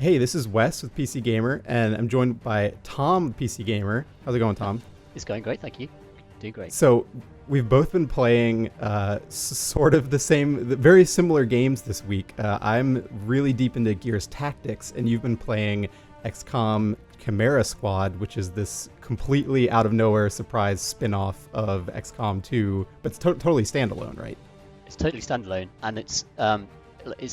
Hey, this is Wes with PC Gamer, and I'm joined by Tom, PC Gamer. How's it going, Tom? It's going great, thank you. Doing great. So, we've both been playing sort of very similar games this week. I'm really deep into Gears Tactics, and you've been playing XCOM Chimera Squad, which is this completely out of nowhere surprise spin-off of XCOM 2, but it's totally standalone, right? It's totally standalone, and it's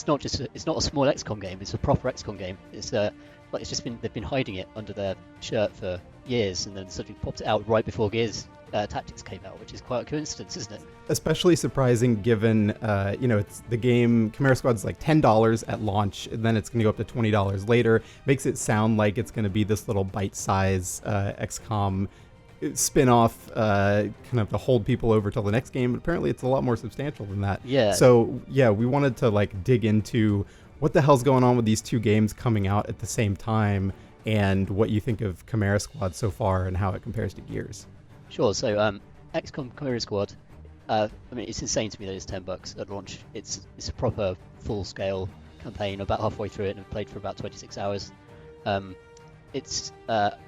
not a small XCOM game. It's a proper XCOM game. They've been hiding it under their shirt for years, and then suddenly popped it out right before Gears Tactics came out, which is quite a coincidence, isn't it? Especially surprising given, it's the game Chimera Squad is like $10 at launch, and then it's going to go up to $20 later. Makes it sound like it's going to be this little bite-size XCOM spin-off, kind of to hold people over till the next game, but apparently it's a lot more substantial than that. Yeah. So yeah, we wanted to dig into what the hell's going on with these two games coming out at the same time, and what you think of Chimera Squad so far and how it compares to Gears. Sure. So XCOM Chimera Squad, it's insane to me that it's $10 at launch. It's a proper full-scale campaign. About halfway through it and I've played for about 26 hours. It's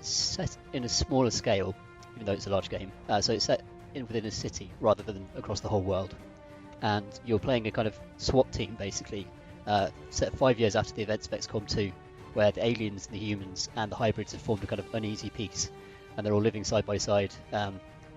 set in a smaller scale, even though it's a large game. So it's set within a city rather than across the whole world. And you're playing a kind of SWAT team, basically, set 5 years after the events of XCOM 2, where the aliens and the humans and the hybrids have formed a kind of uneasy peace, and they're all living side by side,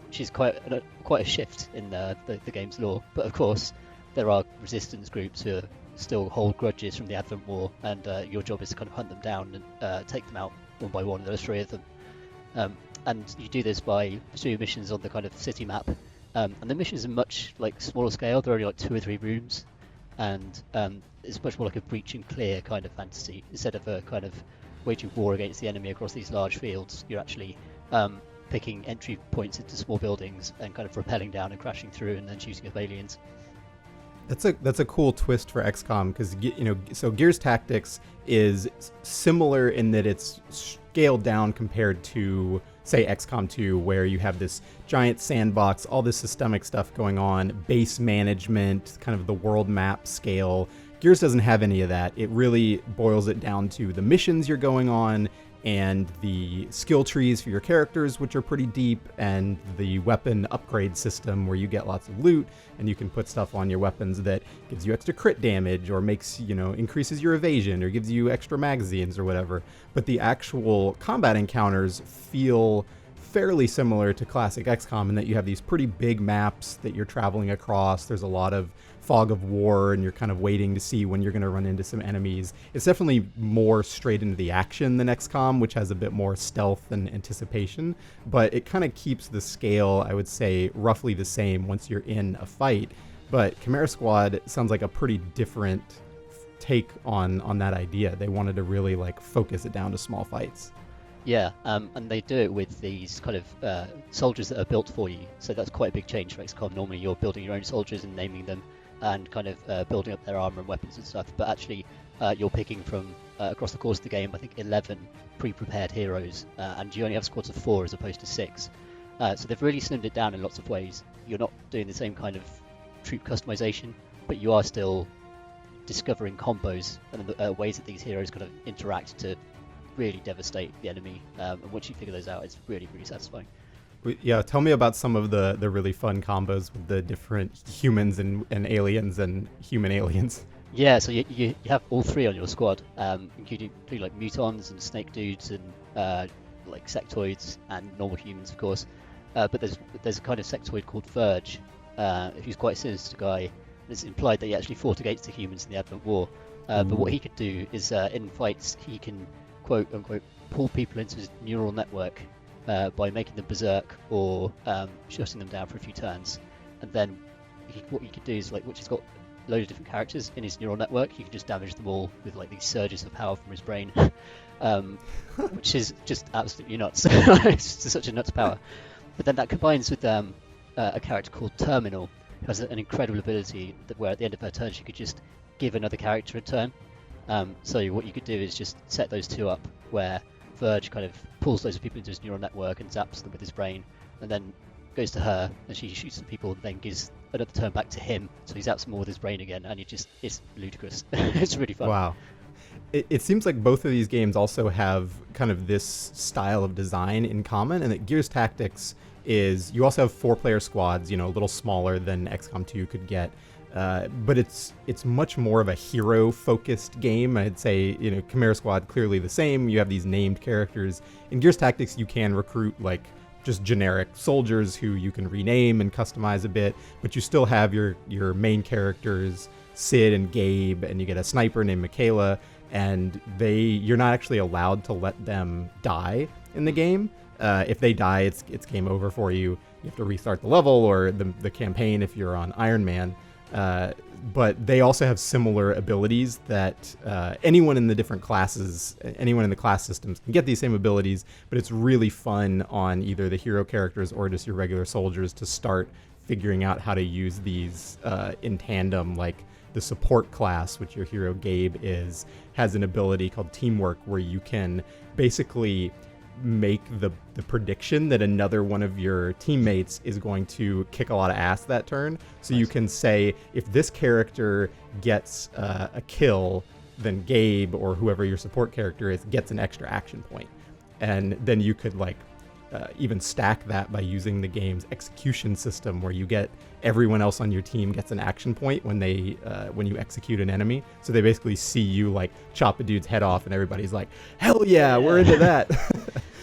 which is quite a shift in the game's lore. But of course, there are resistance groups who still hold grudges from the Advent War, and your job is to kind of hunt them down and take them out one by one. There are 3 of them. And you do this by pursuing missions on the kind of city map. And the missions are much smaller scale. There are only 2 or 3 rooms, and it's much more like a breach and clear kind of fantasy. Instead of a kind of waging war against the enemy across these large fields, you're actually picking entry points into small buildings and kind of rappelling down and crashing through and then shooting at aliens. That's a cool twist for XCOM, because so Gears Tactics is similar in that it's scaled down compared to, say, XCOM 2, where you have this giant sandbox, all this systemic stuff going on, base management, kind of the world map scale. Gears doesn't have any of that. It really boils it down to the missions you're going on and the skill trees for your characters, which are pretty deep, and the weapon upgrade system where you get lots of loot and you can put stuff on your weapons that gives you extra crit damage or makes, increases your evasion or gives you extra magazines or whatever. But the actual combat encounters feel fairly similar to classic XCOM in that you have these pretty big maps that you're traveling across. There's a lot of fog of war, and you're kind of waiting to see when you're going to run into some enemies. It's definitely more straight into the action than XCOM, which has a bit more stealth and anticipation, but it kind of keeps the scale, I would say, roughly the same once you're in a fight. But Chimera Squad sounds like a pretty different take on that idea. They wanted to really focus it down to small fights. Yeah, and they do it with these kind of soldiers that are built for you. So that's quite a big change for XCOM. Normally you're building your own soldiers and naming them and kind of building up their armor and weapons and stuff. But actually you're picking from, across the course of the game, I think 11 pre-prepared heroes. And you only have squads of 4 as opposed to 6. So they've really slimmed it down in lots of ways. You're not doing the same kind of troop customization, but you are still discovering combos and ways that these heroes kind of interact to really devastate the enemy, and once you figure those out, it's really, really satisfying. Yeah, tell me about some of the really fun combos with the different humans and aliens and human aliens. Yeah, so you have all 3 on your squad, including mutons and snake dudes and sectoids and normal humans, of course. But there's a kind of sectoid called Verge, who's quite a sinister guy. And it's implied that he actually fought against the humans in the Advent War. But what he could do is, in fights, he can quote unquote pull people into his neural network by making them berserk or shutting them down for a few turns. And then what you could do is, which has got a load of different characters in his neural network, you can just damage them all with these surges of power from his brain, which is just absolutely nuts. It's just such a nuts power. But then that combines with a character called Terminal, who has an incredible ability where at the end of her turn she could just give another character a turn. So what you could do is just set those 2 up, where Verge kind of pulls loads of people into his neural network and zaps them with his brain, and then goes to her and she shoots some people and then gives another turn back to him, so he zaps them all with his brain again, and it's ludicrous. It's really fun. Wow. it seems like both of these games also have kind of this style of design in common, and that Gears Tactics is, you also have 4-player squads, a little smaller than XCOM 2 could get, but it's much more of a hero-focused game. I'd say, Chimera Squad, clearly the same. You have these named characters. In Gears Tactics, you can recruit, like, just generic soldiers who you can rename and customize a bit, but you still have your main characters, Sid and Gabe, and you get a sniper named Michaela, and you're not actually allowed to let them die in the game. If they die, it's game over for you. You have to restart the level or the campaign if you're on Iron Man. But they also have similar abilities that anyone in the different classes, anyone in the class systems can get these same abilities, but it's really fun on either the hero characters or just your regular soldiers to start figuring out how to use these in tandem. Like the support class, which your hero Gabe has an ability called Teamwork, where you can basically make the prediction that another one of your teammates is going to kick a lot of ass that turn. So nice. You can say, if this character gets a kill, then Gabe, or whoever your support character is, gets an extra action point. And then you could even stack that by using the game's execution system, where you get everyone else on your team gets an action point when you execute an enemy. So they basically see you chop a dude's head off, and everybody's like, hell yeah, we're into that.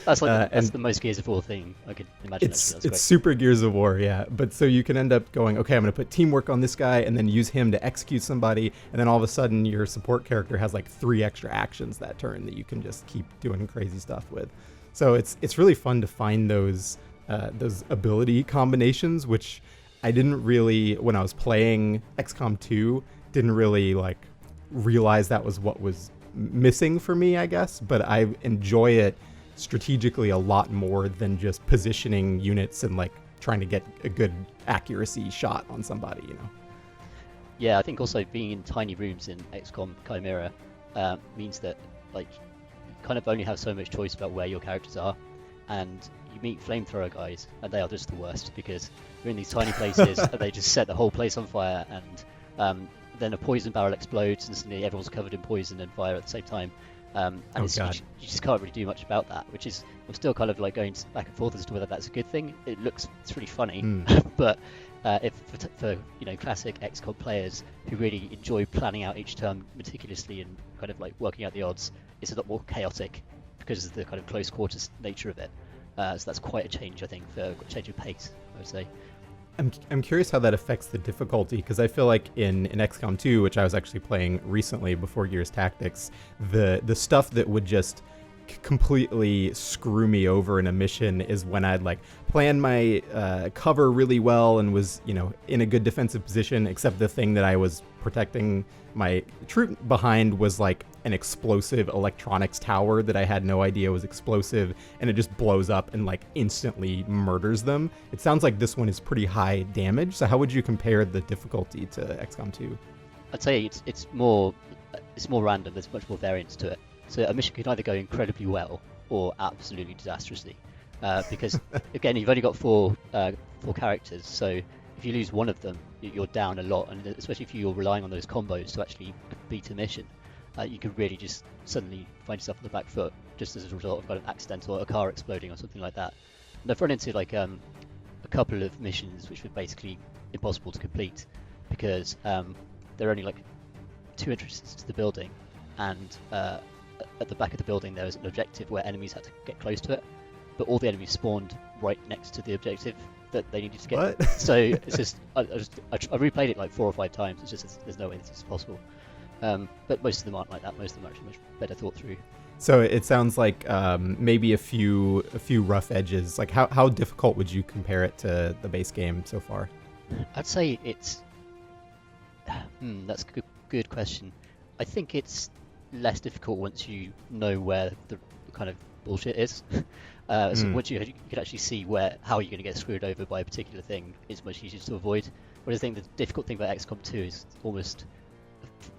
That's that's the most Gears of War thing I could imagine. It's super Gears of War, yeah. But so you can end up going, okay, I'm going to put Teamwork on this guy and then use him to execute somebody, and then all of a sudden your support character has 3 extra actions that turn that you can just keep doing crazy stuff with. So it's really fun to find those ability combinations, which I didn't really, when I was playing XCOM 2, didn't really realize that was what was missing for me, I guess. But I enjoy it strategically a lot more than just positioning units and trying to get a good accuracy shot on somebody, Yeah, I think also being in tiny rooms in XCOM Chimera means that you kind of only have so much choice about where your characters are, and you meet flamethrower guys and they are just the worst, because you're in these tiny places and they just set the whole place on fire, and then a poison barrel explodes and suddenly everyone's covered in poison and fire at the same time. And you just can't really do much about that, which is, I'm still kind of going back and forth as to whether that's a good thing. It's really funny, but if for classic XCOM players who really enjoy planning out each turn meticulously and kind of working out the odds, it's a lot more chaotic because of the kind of close quarters nature of it. So that's quite a change, I think, for a change of pace, I would say. I'm curious how that affects the difficulty, because I feel like in XCOM 2, which I was actually playing recently before Gears Tactics, the stuff that would just completely screw me over in a mission is when I'd plan my cover really well and was in a good defensive position, except the thing that I was protecting my troop behind was an explosive electronics tower that I had no idea was explosive, and it just blows up and instantly murders them. It sounds like this one is pretty high damage. So how would you compare the difficulty to XCOM 2? I'd say it's more random. There's much more variance to it. So a mission can either go incredibly well or absolutely disastrously, because again, you've only got four characters. So if you lose one of them, you're down a lot, and especially if you're relying on those combos to actually beat a mission, you could really just suddenly find yourself on the back foot just as a result of kind of accidental, a car exploding or something like that. And I've run into a couple of missions which were basically impossible to complete because there are only 2 entrances to the building, and at the back of the building there was an objective where enemies had to get close to it, but all the enemies spawned right next to the objective that they needed to get. What? So it's just I replayed it 4 or 5 times. It's just there's no way this is possible. But most of them aren't like that. Most of them are actually much better thought through. So it sounds like maybe a few rough edges. How difficult would you compare it to the base game so far? I'd say it's that's a good question. I think it's less difficult once you know where the kind of bullshit is. So once you can actually see how you're going to get screwed over by a particular thing, it's much easier to avoid. Whereas I think the difficult thing about XCOM 2 is almost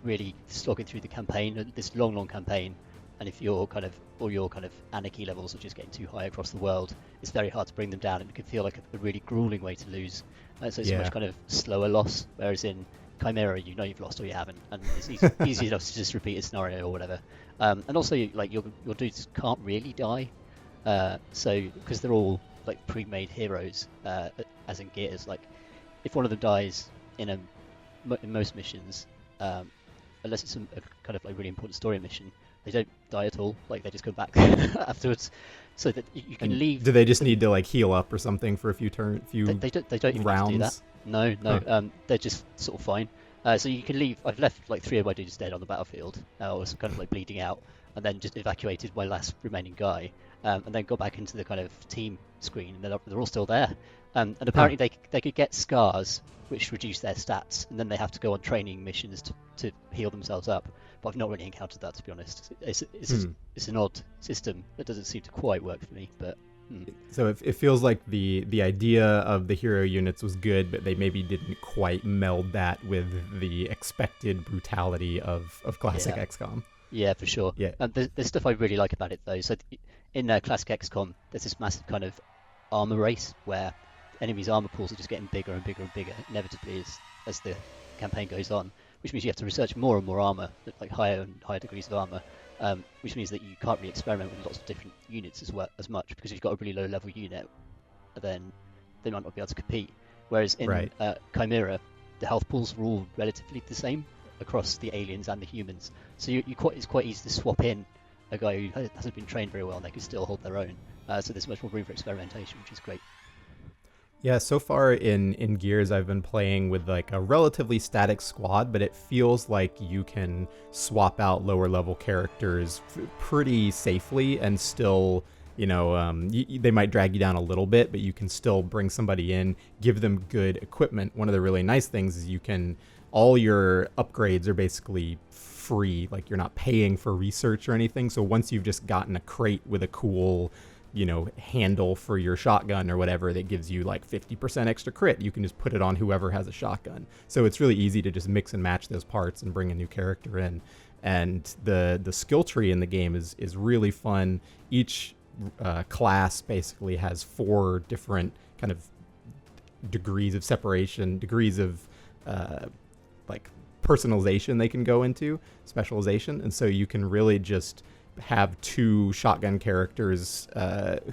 really slogging through the campaign, this long campaign, and if your kind of anarchy levels are just getting too high across the world, it's very hard to bring them down, and it can feel like a really grueling way to lose. So it's a much kind of slower loss. Whereas in Chimera, you know you've lost or you haven't, and it's easy enough to just repeat a scenario or whatever. And also, like your dudes can't really die, so because they're all like pre-made heroes, as in Gears. Like if one of them dies in most missions, unless it's a kind of like really important story mission, they don't die at all. Like they just come back afterwards, so that you can leave. Do they just need to like heal up or something for a few They don't even rounds? need to do that. No. Huh. They're just sort of fine. So you can leave. I've left like 3 of my dudes dead on the battlefield, or some kind of like bleeding out, and then just evacuated my last remaining guy, and then got back into the kind of team screen, and they're all still there. And apparently they could get scars, which reduce their stats, and then they have to go on training missions to heal themselves up. But I've not really encountered that, to be honest. It's an odd system that doesn't seem to quite work for me, but. So it feels like the idea of the hero units was good, but they maybe didn't quite meld that with the expected brutality of classic XCOM. Yeah, for sure. Yeah. There's stuff I really like about it though. So in classic XCOM, there's this massive kind of armor race where enemies' armor pools are just getting bigger and bigger and bigger, inevitably as the campaign goes on, which means you have to research more and more armor, like higher and higher degrees of armor. Which means that you can't really experiment with lots of different units as much, because if you've got a really low level unit, then they might not be able to compete. Whereas in Chimera, the health pools are all relatively the same across the aliens and the humans, so it's quite easy to swap in a guy who hasn't been trained very well, and they can still hold their own. So there's much more room for experimentation, which is great. Yeah, so far in Gears, I've been playing with like a relatively static squad, but it feels like you can swap out lower level characters pretty safely and still, they might drag you down a little bit, but you can still bring somebody in, give them good equipment. One of the really nice things is all your upgrades are basically free, like you're not paying for research or anything. So once you've just gotten a crate with a cool handle for your shotgun or whatever that gives you like 50% extra crit, you can just put it on whoever has a shotgun. So it's really easy to just mix and match those parts and bring a new character in. And the skill tree in the game is really fun. Each class basically has 4 different kind of degrees of separation, degrees of like personalization they can go into, specialization. And so you can really just have 2 shotgun characters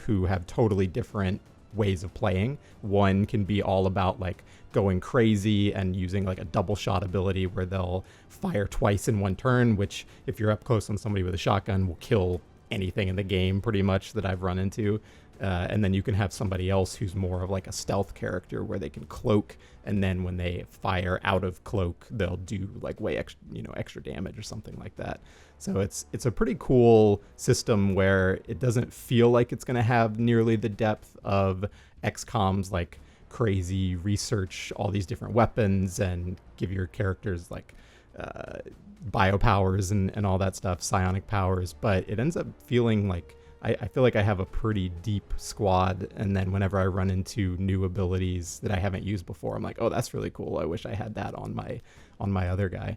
who have totally different ways of playing. One can be all about like going crazy and using like a double shot ability where they'll fire twice in one turn, which if you're up close on somebody with a shotgun will kill anything in the game pretty much that I've run into. And then you can have somebody else who's more of like a stealth character where they can cloak, and then when they fire out of cloak, they'll do like way extra damage or something like that. So it's a pretty cool system where it doesn't feel like it's going to have nearly the depth of XCOM's like crazy research all these different weapons and give your characters like bio powers and all that stuff, psionic powers, but it ends up feeling like I feel like I have a pretty deep squad, and then whenever I run into new abilities that I haven't used before, I'm like, oh, that's really cool. I wish I had that on my other guy.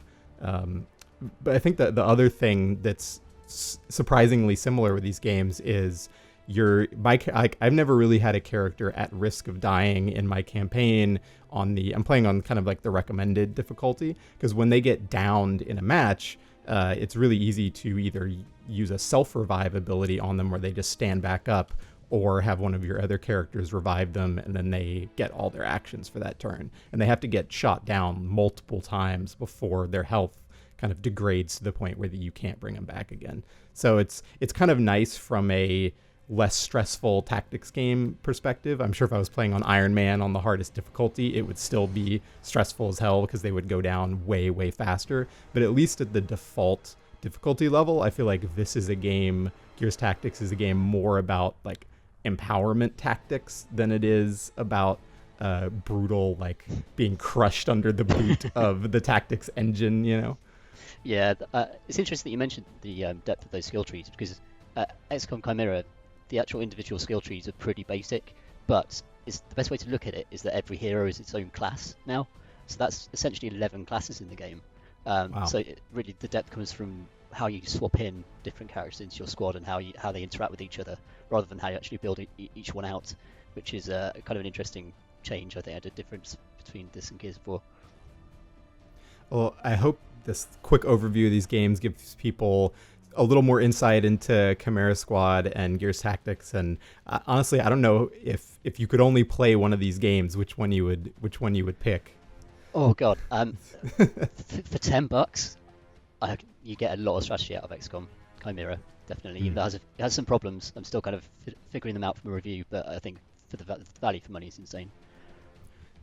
But I think that the other thing that's surprisingly similar with these games is I've never really had a character at risk of dying in my campaign. I'm playing on kind of like the recommended difficulty, because when they get downed in a match, it's really easy to either use a self-revive ability on them where they just stand back up, or have one of your other characters revive them, and then they get all their actions for that turn. And they have to get shot down multiple times before their health kind of degrades to the point where you can't bring them back again. So it's kind of nice from a less stressful tactics game perspective. I'm sure if I was playing on Iron Man on the hardest difficulty, it would still be stressful as hell because they would go down way, way faster. But at least at the default difficulty level, I feel like this is a game, Gears Tactics is a game more about like empowerment tactics than it is about brutal, like being crushed under the boot of the tactics engine, Yeah, it's interesting that you mentioned the depth of those skill trees, because XCOM Chimera, the actual individual skill trees are pretty basic, but the best way to look at it is that every hero is its own class now. So that's essentially 11 classes in the game. Wow. So really the depth comes from how you swap in different characters into your squad and how they interact with each other, rather than how you actually build each one out, which is kind of an interesting change. I think I did difference between this and Gears 4. Well, I hope this quick overview of these games gives people a little more insight into Chimera Squad and Gears Tactics. And honestly, I don't know if you could only play one of these games, which one you would pick. Oh God, for $10, you get a lot of strategy out of XCOM Chimera. Definitely, even though it has some problems. I'm still kind of figuring them out from a review, but I think for the value for money is insane.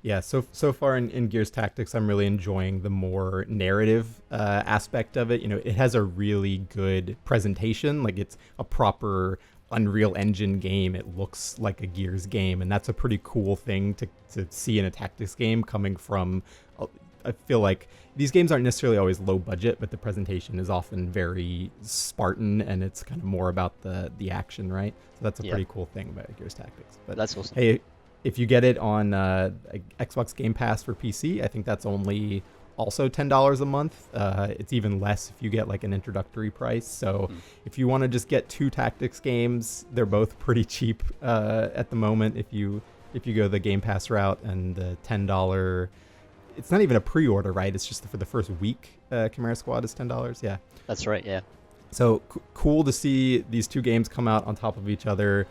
Yeah, so far in Gears Tactics, I'm really enjoying the more narrative aspect of it. You know, it has a really good presentation. Like, it's a proper Unreal Engine game. It looks like a Gears game, and that's a pretty cool thing to see in a tactics game coming from... I feel like these games aren't necessarily always low budget, but the presentation is often very Spartan, and it's kind of more about the action, right? So that's a pretty cool thing about Gears Tactics. But that's awesome. Hey, if you get it on Xbox Game Pass for PC, I think that's only also $10 a month. It's even less if you get like an introductory price. So if you want to just get 2 tactics games, they're both pretty cheap at the moment if you go the Game Pass route. And the $10, it's not even a pre-order, right? It's just for the first week. Chimera Squad is $10. Yeah, that's right. Yeah. So cool to see these 2 games come out on top of each other.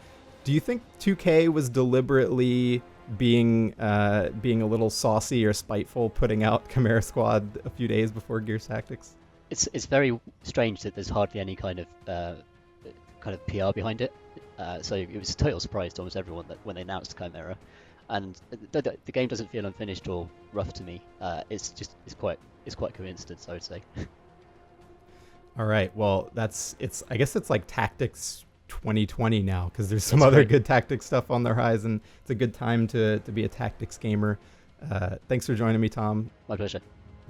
Do you think 2K was deliberately being a little saucy or spiteful, putting out Chimera Squad a few days before Gears Tactics? It's very strange that there's hardly any kind of PR behind it. So it was a total surprise to almost everyone that when they announced Chimera, and the game doesn't feel unfinished or rough to me. It's quite a coincidence, I would say. All right. Well, I guess it's like Tactics 2020 now, because there's some other good tactics stuff on the horizon. It's a good time to be a tactics gamer. Thanks for joining me, Tom. My pleasure.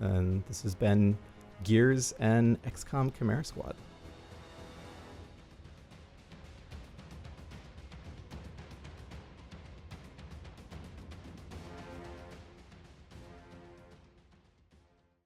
And this has been Gears and XCOM Chimera Squad.